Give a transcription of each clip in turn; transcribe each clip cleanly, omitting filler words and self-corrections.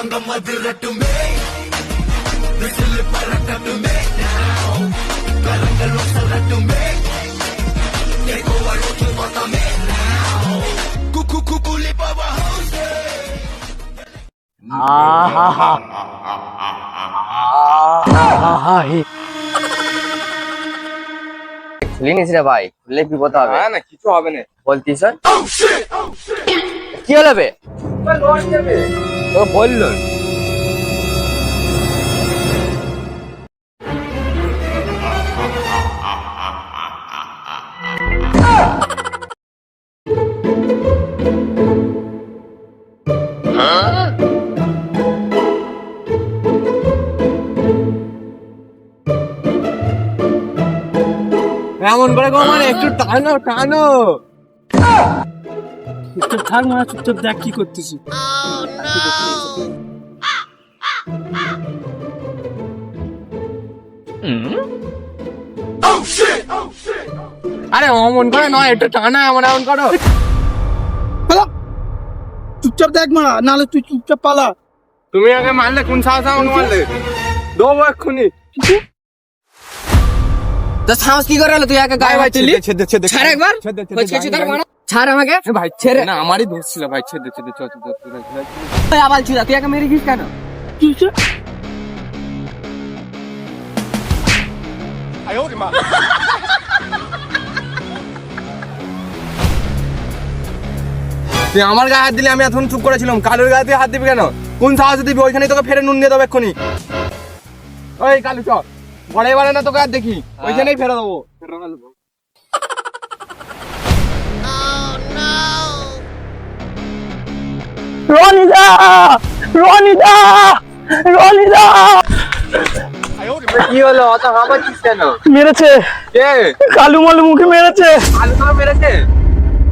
தங்கம் அதிரட்டுமே whistle பறக்கட்டுமே கரங்கள் சொல்லட்டுமே நோக்கி பார்த்தமே குக்கு குக்குலி பவா খুলিনিস রে ভাই, খুললে বিপদ হবে। না কিছু হবে না বলতিস কি হলো বে? ও বললো এমন করে গো মানে একটু টানো টানো চুপচাপ থাক মা, চুপচাপ দেখ কি করতেছি। আরে অমন করে নয়, একটু টানা এমন এমন করো। চুপচাপ দেখ মা, নাহলে তুই চুপচাপ পালা। তুমি আগে মারলে কোন সাহস আমাকে মারলে? দেবো এক্ষুনি। তো সাহস কি করে হলো? তুই একা গায়ে বাঁচলি? ছাড় একবার, ছাড় আমাকে ভাই ছেড়ে না, আমারই দোষ ছিল ভাই। ছেড়ে ছেড়ে চল তুই আবার ছিল, তুই একা মেরে গিয়েছিস কেন? তুই আমার গায়ে হাত দিলে আমি এখন চুপ করেছিলাম, কালুর গায়ে তুই হাত দিবি কেন? কোন সাহসে দিবি? ওইখানে তোকে ফেরে নুন দিয়ে দেবো এক্ষুনি। ওই কালু চ, বড় এবারে না তোকে আর দেখি, ওইখানেই ফেরে দেবো। রনিদা, রনিদা, রনিদা কি হলো? অত হাঁপাচ্ছিস কেন? মেরেছে, কে? কালু মালু মুখে মেরেছে। কালু তোকে মেরেছে?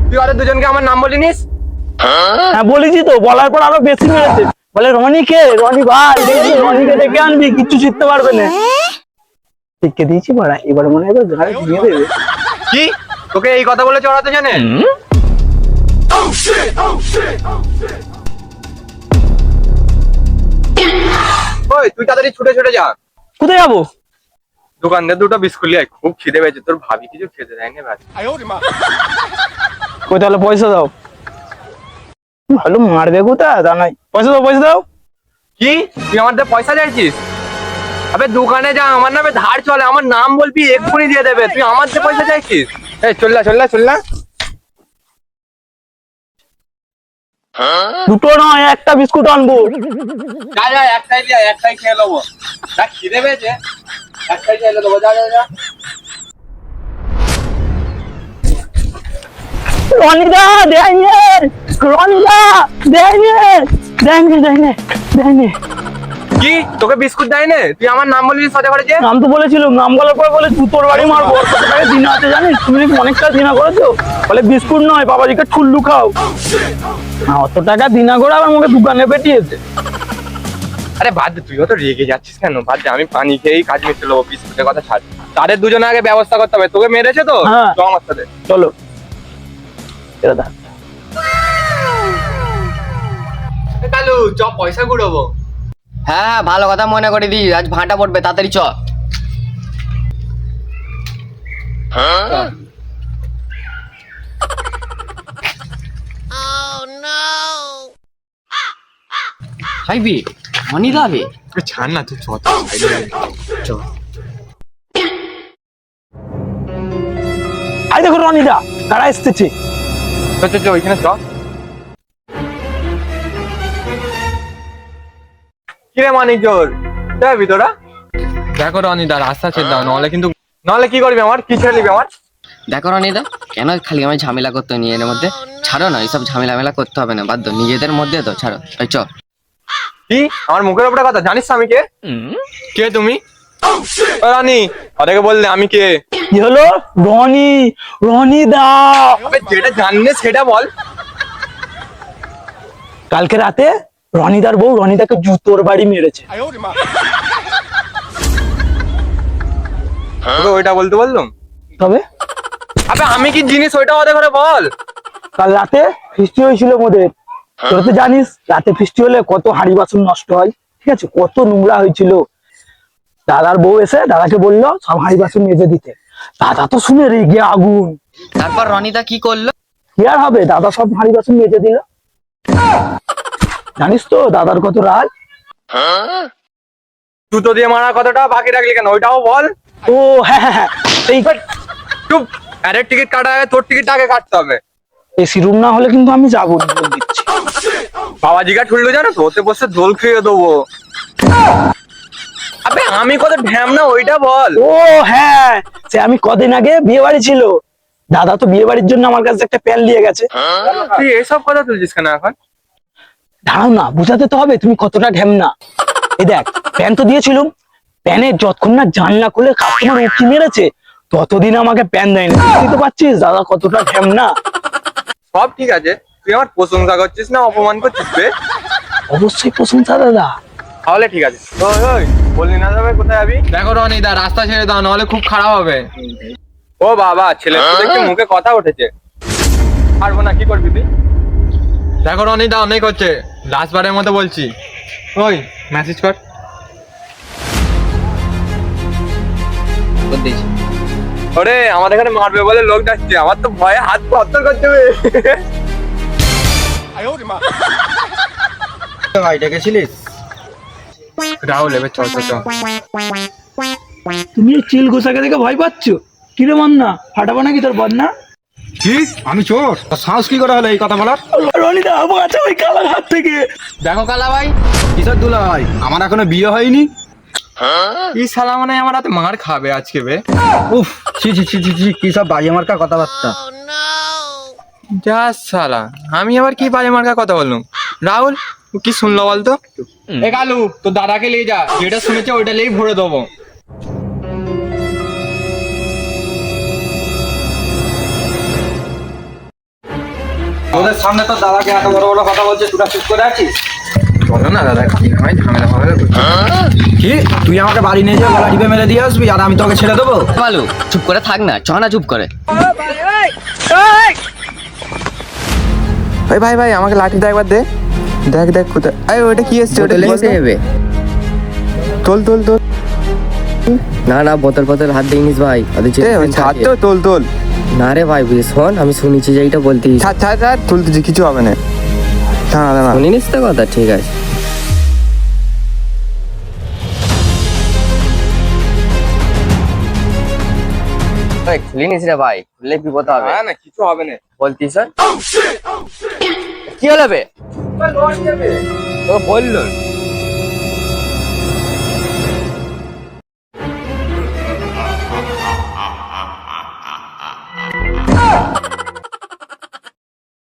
তুই ওদের দুজনকে আমার নাম বলিনিস? হ্যাঁ বলেছি তো, বলার পর আরো বেশি মেরেছে। বলে রনি কে? রনি ভাই, রনিকে ডেকে আনবি, কিচ্ছু শিখতে পারবে না। শিখে দিয়েছি বাড়া, এবার মনে হয় ঘাড়ে ভেঙে দেবে। কি তোকে এই কথা বলে চড়াতে জানে? ওই তুই তাড়াতাড়ি ছুটে ছুটে যা। কোথায় যাবো? দোকানদার দুটো বিস্কুট লিয়ে আয়, খুব খিদে পেয়েছে। তোর ভাবি কিছু খেতে দেয় না ভাই। কই তাহলে পয়সা দাও। ভালো মারবে কোথায় তা নাই। পয়সা দাও, পয়সা দাও। কি তুই আমার থেকে পয়সা চাইছিস? আবে দোকানে যা, আমার নামে ধার চলে, আমার নাম বলবি এক্ষুনি দিয়ে দেবে। তুই আমার থেকে পয়সা চাইছিস? এই চল না চল না চল না। দুটো নয়, একটা বিস্কুট আনবো। যা যা, একটাই দিয়ে একটাই খেয়ে নেবো। যা খিদে পেয়েছে, একটাই খেয়ে নেবো। যা যা যা। রনিদা দেয়নি, রনিদা দেয়নি, দেয়নি, দেয়নি, দেয়নি। কি তোকে বিস্কুট দেয় না? তুই আমার নাম বলবি সাথে করে যে? নাম তো বলেছিলাম, নাম বলার পর বলে জুতোর বাড়ি মারবো। কত টাকা দিনা আছে জানিস? তুমি নাকি অনেকটা দিনা করেছো। বলে বিস্কুট নয়, বাবাজিকে ঠুল্লু খাও। অত টাকা দিনা করে আবার মুখে দোকানে পেটিয়েছে। আরে বাদ দে, তুইও তো রেগে যাচ্ছিস কেন? বাদ দে, আমি পানি খেয়েই কাজ মিটে নেবো। বিস্কুটের কথা ছাড়, তাদের দুজনে আগে ব্যবস্থা করতে হবে। তোকে মেরেছে তো, হ্যাঁ। তো আমার সাথে চলো দাদা। কালু চ, পয়সা কুড়াবো। হ্যাঁ ভালো কথা মনে করে দিই, আজ ভাঁটা পড়বে, তাড়াতাড়ি চ। খাইবি? অনি দাবে ছাড় না তুই, চ চ। আই দেখো রনিদা কারা এসতেছে। ওইখানে চ। কিরে মানিক জোর, যাবি তোরা? দেখো রনিদা, রাস্তা ছেড়ে দাও, নাহলে কি করবি? আমার কি ছেড়ে দিবি আমার? দেখো রনিদা, কেন খালি আমি ঝামেলা করতে নিয়ে এর মধ্যে? ছাড়ো না, এইসব ঝামেলা মেলা করতে হবে না, বাধ্য নিজেদের মধ্যে তো। ছাড়ো, ওই চ। কি আমার মুখের উপরে কথা? জানিস আমি কে? কে তুমি? ও রানী, ওদেরকে বললে আমি কে। কি হলো? রনি, রনিদা। আবে যেটা জানিস সেটা বল। কালকে রাতে রনিদার বউ রনিদাকে জুতোর বাড়ি মেরেছে। তোকে ওইটা বলতে বললাম? তবে আবে আমি কি জিনিস ওইটা ওদের ঘরে বল। কাল রাতে ফিস্টি হয়েছিল মোদের। তোরা তো জানিস রাতে বৃষ্টি হলে কত হাঁড়ি বাসন নষ্ট হয়, ঠিক আছে, কত নোংরা হয়েছিল। দাদার বউ এসে দাদাকে বললো সব হাঁড়ি বাসন মেজে দিতে। দাদা তো শুনে রেগে আগুন। তারপর রনিদা কি করলো? কি আর হবে, দাদা সব হাঁড়ি বাসন মেজে দিল। জানিস তো দাদার কত রাগ। জুতো দিয়ে মারা কথাটা বাকি রাখলি কেন, ওইটাও বল। ও হ্যাঁ হ্যাঁ হ্যাঁ, এই চুপ, আরে টিকিট কাটা আগে তোর টিকিটটা আগে কাটতে হবে। এসি রুম না হলে কিন্তু আমি যাবো না, বলে দিচ্ছি। বাবাজিকা ঠুললো জানো তো, ওতে বসে দোল খেয়ে দেবো। আবে আমি কত ঢ্যাম না ওইটা বল। ও হ্যাঁ, সে আমি কদিন আগে বিয়ে বাড়ি ছিল, দাদা তো বিয়ে বাড়ির জন্য আমার কাছে একটা প্যান নিয়ে গেছে। তুই এসব কথা তুলছিস কেন এখন? দাঁড়াও না, বুঝাতে তো হবে তুমি কতটা ঢ্যামনা। এই দেখ প্যান তো দিয়েছিলাম, প্যানের যতক্ষণ না জানলা খুলে কাস্টমার উঁকি মেরেছে ততদিন আমাকে প্যান দেয়নি। বুঝতে পারছিস দাদা কতটা ঢ্যামনা। সব ঠিক আছে, তুই আমার প্রশংসা করছিস না অপমান করছিস বে? অবশ্যই প্রশংসা দাদা। তাহলে ঠিক আছে। ওই ওই বললি না যাবে, কোথায় যাবি? দেখো রনিদা, রাস্তা ছেড়ে দাও, নাহলে খুব খারাপ হবে। ও বাবা, ছেলে তো দেখছি মুখে কথা উঠেছে। পারবো না, কি করবি তুই? দেখো রনিদা, অনেক হচ্ছে, লাস্ট বারের মতো বলছি। ওই মেসেজ কর। দিয়েছি। ওরে আমার এখানে মারবে বলে লোক যাচ্ছে, আমার তো ভয়ে হাত পত্তর করতে হবে। ভাই ডেকেছিলিস? রাহুল এবার চল চল চল। তুমি এই চিল গোসাকে দেখে ভয় পাচ্ছ? কিরে বন্যা, ফাটাবো নাকি তোর বন্যা? কি আমি চোর? তোর সাহস কি করে হলো এই কথা বলার? রনিদা বাঁচা ওই কালার হাত থেকে। দেখো কালা ভাই, কিসের দুলাই? আমার এখনো বিয়ে হয়নি। এই শালা মানে আমার হাতে মার খাবে আজকে বে। উফ, ছি ছি ছি ছি ছি, কি সব বাজে মার্কা কথাবার্তা। যা শালা, আমি আবার কি বাজে মার্কা কথা বললাম? রাহুল ও কি শুনলো বলতো? এ কালু, তোর দাদাকে নিয়ে যা, যেটা শুনেছে ওইটা নিয়েই ভরে দেবো। তোদের সামনে তো দাদাকে এত বড় বড় কথা বলছে, তোরা চুপ করে আছিস? বলো না দাদা, কি হয় ঝামেলা হবে। কি তুই আমাকে বাড়ি নিয়ে যাও, গলা টিপে মেরে দিয়ে আসবি আর আমি তোকে ছেড়ে দেবো? বালু চুপ করে থাক না, চ না চুপ করে। ভাই ভাই ভাই, আমাকে লাঠিটা একবার দে। দেখ দেখ কোথায়, আরে ওটা কি এসছে? ওটা বোতলে এসে যাবে। তোল তোল তোল। না না, বোতল বোতল হাত দিইনিস ভাই, ওদের যে ছাড় তো, তোল তোল। না রে ভাই, শোন আমি শুনেছি যে এইটা বলতিস। ছাড় ছাড় ছাড়, তুলতেছি, কিছু হবে না। দাঁড়া দাঁড়া। শুনিনিস তো কথা? ঠিক আছে। খুলিনিস রে ভাই, খুললে বিপদ হবে। না না, কিছু হবে না। বলতিস কি হলো বে? ও বললো